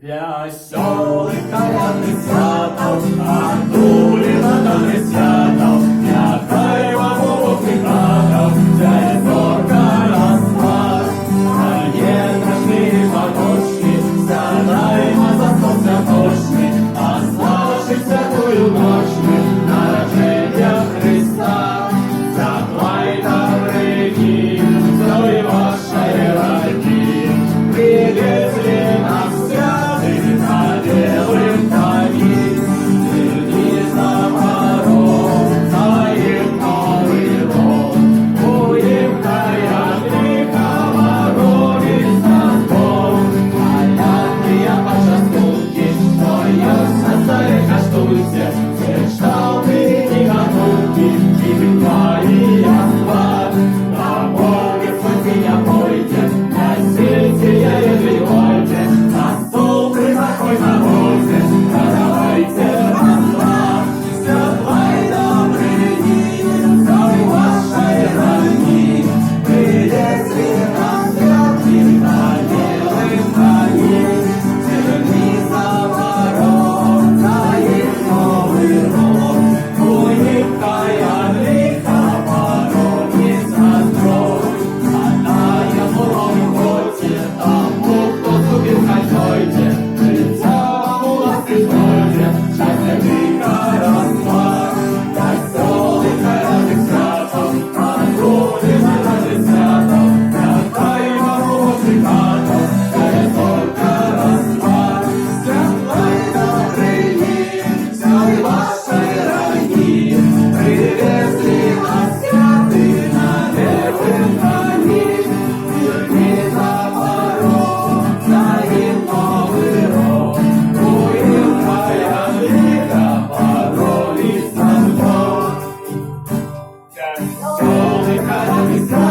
Веселый колядный святов, Артурина дали святов, Якай вам Бог прикатов, Цей зорка розпад. Є страшні паночки, Сядаймо за стол святочний, А славши святую ночью, Народження Христа. Заклай добрыни, Здоровья вашей ради, Привезли нас святых на белым коне. Верни за ворот, Даем новый род, Будем таять греха Богородица Бог. Колядные почастунки, Твое сердце каштуйте, Все шталты и готовки, И твои яства. На Боге святыня пойте, Носите я и двигайте, На стол призахой навойте, Продавайте масла. Святлай добрыни, Здоровья вашей родни, Привезли нас святых на белым коне. Верни за ворот, Даем новый род, Будем таять греха Богородица Бог. Она ему ходите, тому, кто зубил кольцойте, Життя вам у ласки знойте, Щастя гріха розпад. Веселий колядник святов, Артурина дали святов, Якай вам Бог прикатов, Цей зорка розпад. Святлай добрыни, Здоровья вашей родни, Привезли нас святых на белым коне. Верни за ворот, Даем новый род, Будем таять греха Богородица Бог. Веселый колядный святов,